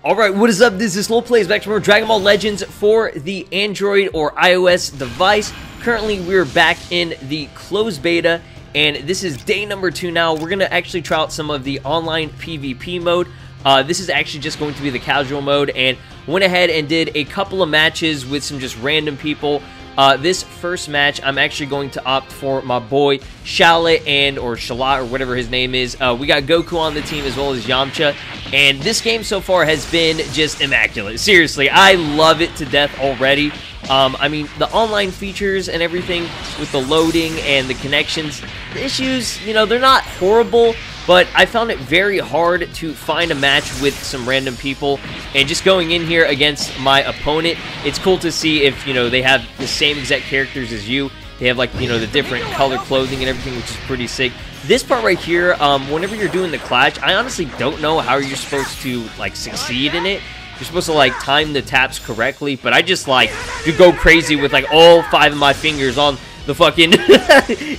Alright, what is up? This is Slow Plays back to more Dragon Ball Legends for the Android or iOS device. Currently, we're back in the closed beta, and this is day number 2 now. We're going to actually try out some of the online PvP mode. This is actually just going to be the casual mode, and went ahead and did a couple of matches with some just random people. This first match, I'm actually going to opt for my boy Shallot or Shallot or whatever his name is. We got Goku on the team as well as Yamcha, and this game so far has been just immaculate. Seriously, I love it to death already. I mean, the online features and everything with the loading and the connections, the issues, you know, they're not horrible, but I found it very hard to find a match with some random people. And just going in here against my opponent, it's cool to see if, you know, they have the same exact characters as you. They have, like, you know, the different color clothing and everything, which is pretty sick. This part right here, whenever you're doing the clash, I honestly don't know how you're supposed to, like, succeed in it. You're supposed to, like, time the taps correctly, but I just, like, to go crazy with, like, all 5 of my fingers on the fucking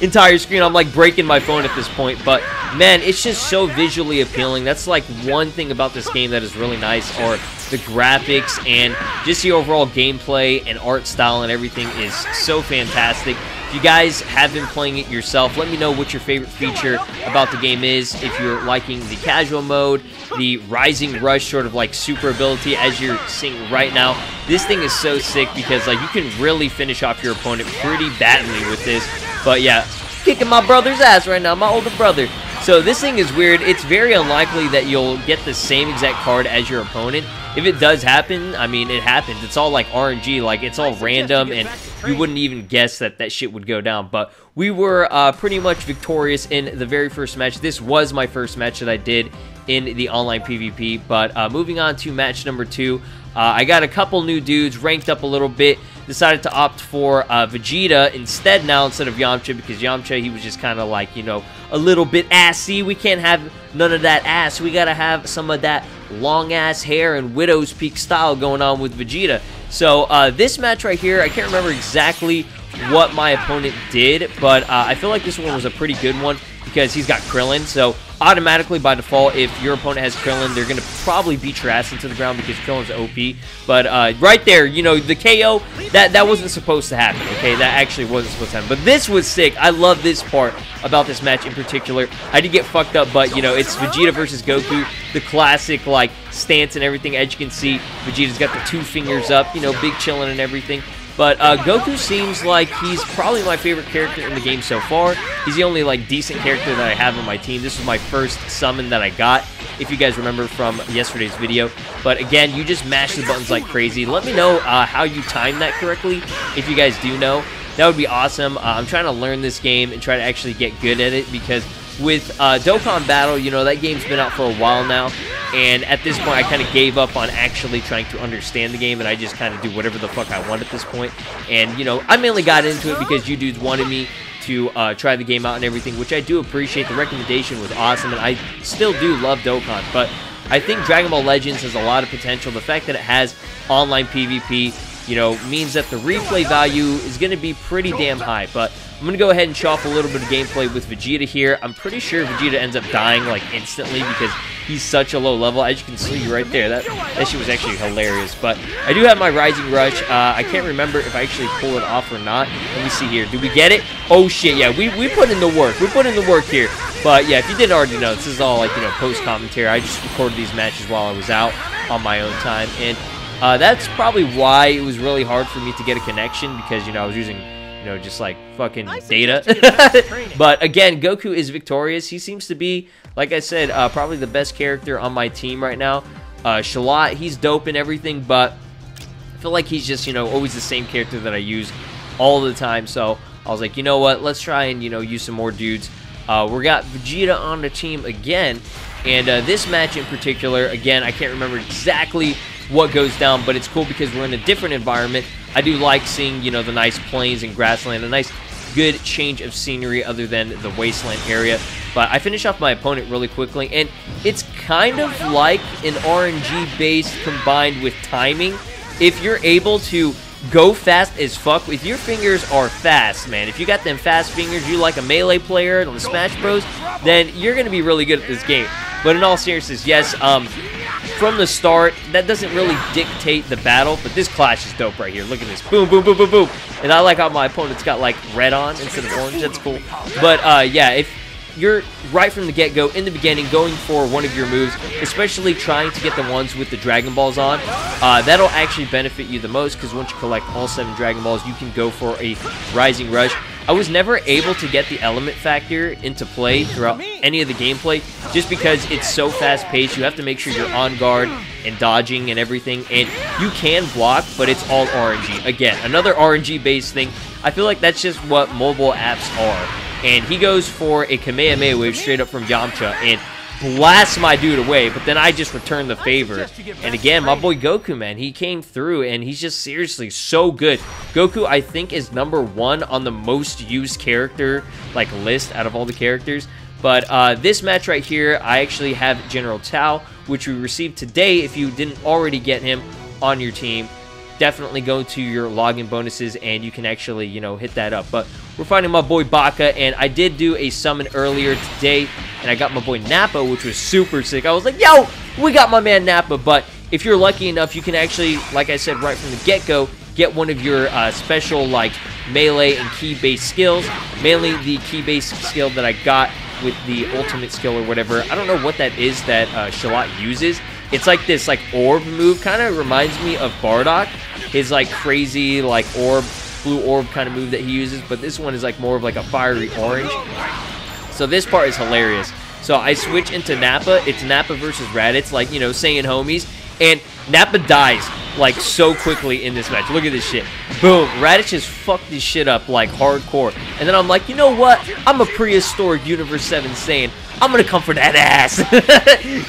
entire screen. I'm, like, breaking my phone at this point, but, man, it's just so visually appealing. That's, like, one thing about this game that is really nice, or the graphics and just the overall gameplay and art style and everything is so fantastic. If you guys have been playing it yourself, let me know what your favorite feature about the game is. If you're liking the casual mode, the Rising Rush sort of like super ability as you're seeing right now. This thing is so sick because like you can really finish off your opponent pretty badly with this. But yeah, kicking my brother's ass right now, my older brother. So this thing is weird. It's very unlikely that you'll get the same exact card as your opponent. If it does happen, I mean, it happens. It's all like RNG, like it's all random, and you wouldn't even guess that that shit would go down. But we were pretty much victorious in the very first match. This was my first match that I did in the online PvP. But moving on to match number 2, I got a couple new dudes, ranked up a little bit. Decided to opt for Vegeta instead of Yamcha, because Yamcha, he was just kind of like, you know, a little bit assy. We can't have none of that ass. We gotta have some of that long ass hair and Widow's Peak style going on with Vegeta. So this match right here, I can't remember exactly what my opponent did, but I feel like this one was a pretty good one because he's got Krillin. So automatically, by default, if your opponent has Krillin, they're going to probably beat your ass into the ground because Krillin's OP. But right there, you know, the KO, that wasn't supposed to happen, okay? That actually wasn't supposed to happen. But this was sick. I love this part about this match in particular. I did get fucked up, but, you know, it's Vegeta versus Goku. The classic, like, stance and everything. As you can see, Vegeta's got the 2 fingers up, you know, big chillin' and everything. But Goku seems like he's probably my favorite character in the game so far. He's the only, like, decent character that I have on my team. This was my first summon that I got, if you guys remember from yesterday's video. But again, you just mash the buttons like crazy. Let me know how you time that correctly, if you guys do know. That would be awesome. I'm trying to learn this game and try to actually get good at it, because with Dokkan Battle, you know, that game's been out for a while now. And at this point, I kind of gave up on actually trying to understand the game, and I just kind of do whatever the fuck I want at this point. And, you know, I mainly got into it because you dudes wanted me to try the game out and everything, which I do appreciate. The recommendation was awesome, and I still do love Dokkan. But I think Dragon Ball Legends has a lot of potential. The fact that it has online PvP, you know, means that the replay value is going to be pretty damn high. But I'm going to go ahead and show off a little bit of gameplay with Vegeta here. I'm pretty sure Vegeta ends up dying, like, instantly because he's such a low level. As you can see right there, that shit was actually hilarious. But I do have my Rising Rush. I can't remember if I actually pull it off or not. Let me see here. Do we get it? Oh, shit, yeah. We put in the work. We put in the work here. But, yeah, if you didn't already know, this is all, like, you know, post-commentary. I just recorded these matches while I was out on my own time. And that's probably why it was really hard for me to get a connection, because, you know, I was using, you know, just like fucking data. But again, Goku is victorious. He seems to be, like I said, probably the best character on my team right now. Shallot, he's dope and everything, but I feel like he's just, you know, always the same character that I use all the time. So I was like, you know what, let's try and, you know, use some more dudes. We got Vegeta on the team again, and this match in particular, again, I can't remember exactly what goes down, but it's cool because we're in a different environment. I do like seeing, you know, the nice plains and grassland, a nice good change of scenery other than the wasteland area. But I finish off my opponent really quickly, and it's kind of like an RNG based combined with timing. If you're able to go fast as fuck, if your fingers are fast, man, if you got them fast fingers, you like a melee player on the Smash Bros, then you're gonna be really good at this game. But in all seriousness, yes, from the start. That doesn't really dictate the battle, but this clash is dope right here. Look at this. Boom, boom, boom, boom, boom. And I like how my opponent's got, like, red on instead of orange. That's cool. But, yeah, if you're right from the get-go, in the beginning, going for one of your moves, especially trying to get the ones with the Dragon Balls on, that'll actually benefit you the most, because once you collect all 7 Dragon Balls, you can go for a Rising Rush. I was never able to get the element factor into play throughout any of the gameplay, just because it's so fast-paced. You have to make sure you're on guard and dodging and everything, and you can block, but it's all RNG. Again, another RNG-based thing. I feel like that's just what mobile apps are. And he goes for a Kamehameha wave straight up from Yamcha and blasts my dude away, but then I just return the favor. And again, my boy Goku, man, he came through, and he's just seriously so good. Goku, I think, is #1 on the most used character, like, list out of all the characters. But this match right here, I actually have General Tao, which we received today. If you didn't already get him on your team, definitely go to your login bonuses, and you can actually, you know, hit that up. But we're fighting my boy Baka, and I did do a summon earlier today, and I got my boy Nappa, which was super sick. I was like, yo, we got my man Nappa. But if you're lucky enough, you can actually, like I said right from the get-go, get one of your special, like, melee and key-based skills. Mainly the key-based skill that I got with the ultimate skill or whatever. I don't know what that is that Shallot uses. It's like this, like, orb move. Kind of reminds me of Bardock. His, like, crazy, like, orb, blue orb kind of move that he uses. But this one is, like, more of, like, a fiery orange. So this part is hilarious. So I switch into Nappa. It's Nappa versus Raditz, like, you know, saying homies. And Nappa dies, like, so quickly in this match. Look at this shit. Boom. Raditz just fucked this shit up, like, hardcore. And then I'm like, you know what? I'm a prehistoric Universe 7 Saiyan. I'm gonna come for that ass.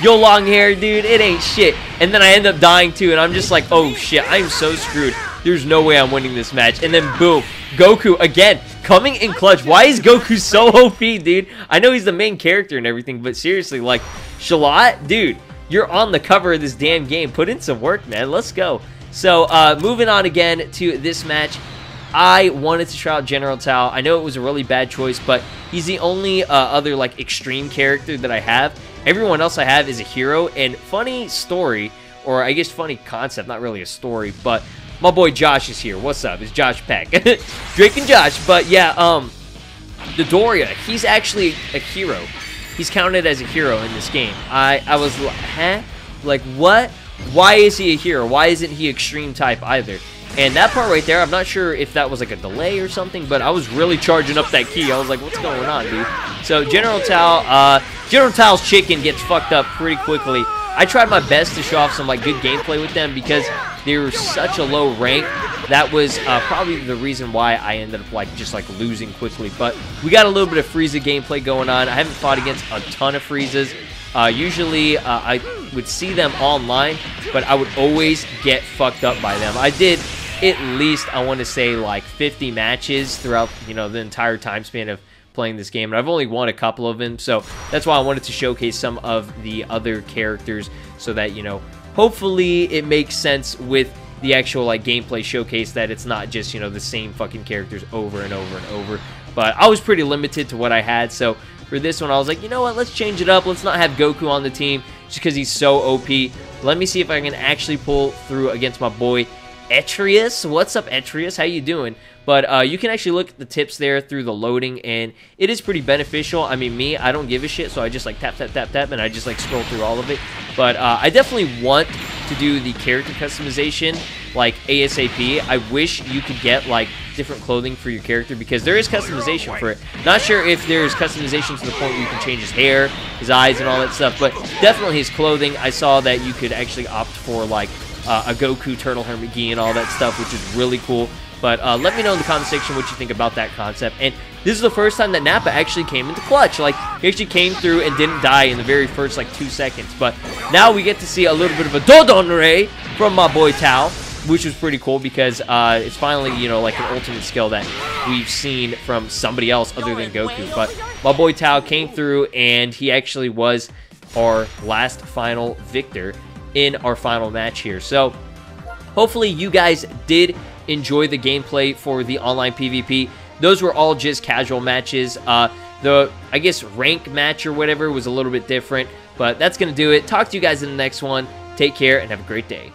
Yo, long hair, dude, it ain't shit. And then I end up dying too, and I'm just like, oh shit, I'm so screwed. There's no way I'm winning this match. And then boom, Goku again, coming in clutch. Why is Goku so OP, dude? I know he's the main character and everything, but seriously, like, Shallot, dude, you're on the cover of this damn game. Put in some work, man. Let's go. So, moving on again to this match. I wanted to try out General Tao. I know it was a really bad choice, but he's the only other, like, extreme character that I have. Everyone else I have is a hero, and funny story, or I guess funny concept, not really a story, but my boy Josh is here. What's up? It's Josh Peck. Drake and Josh. But yeah, the Doria, he's actually a hero. He's counted as a hero in this game. I was like, huh? Like, what? Why is he a hero? Why isn't he extreme type either? And that part right there, I'm not sure if that was like a delay or something, but I was really charging up that key. I was like, what's going on, dude? So General Tao, General Tao's chicken gets fucked up pretty quickly. I tried my best to show off some, like, good gameplay with them because they were such a low rank. That was probably the reason why I ended up, like, just, like, losing quickly. But we got a little bit of Frieza gameplay going on. I haven't fought against a ton of Friezas. Usually, I would see them online, but I would always get fucked up by them. I did at least, I want to say, like, 50 matches throughout, you know, the entire time span of playing this game, and I've only won a couple of them, so that's why I wanted to showcase some of the other characters so that, you know, hopefully it makes sense with the actual, like, gameplay showcase, that it's not just, you know, the same fucking characters over and over and over. But I was pretty limited to what I had, so for this one I was like, you know what, let's change it up. Let's not have Goku on the team just because he's so OP. Let me see if I can actually pull through against my boy Etrius. What's up, Etrius? How you doing? But you can actually look at the tips there through the loading, and it is pretty beneficial. I mean, me, I don't give a shit, so I just, like, tap, tap, tap, tap, and I just, like, scroll through all of it. But I definitely want to do the character customization, like, ASAP. I wish you could get, like, different clothing for your character, because there is customization for it. Not sure if there's customization to the point where you can change his hair, his eyes, and all that stuff, but definitely his clothing. I saw that you could actually opt for, like, a Goku, Turtle, Hermit Gi, and all that stuff, which is really cool. But let me know in the comment section what you think about that concept. And this is the first time that Nappa actually came into clutch. Like, he actually came through and didn't die in the very first, like, 2 seconds. But now we get to see a little bit of a Dodonre from my boy Tao, which was pretty cool because it's finally, you know, like, an ultimate skill that we've seen from somebody else other than Goku. But my boy Tao came through, and he actually was our last final victor in our final match here. So hopefully you guys did enjoy the gameplay for the online PvP. Those were all just casual matches. The, I guess, rank match or whatever was a little bit different, but that's gonna do it. Talk to you guys in the next one. Take care and have a great day.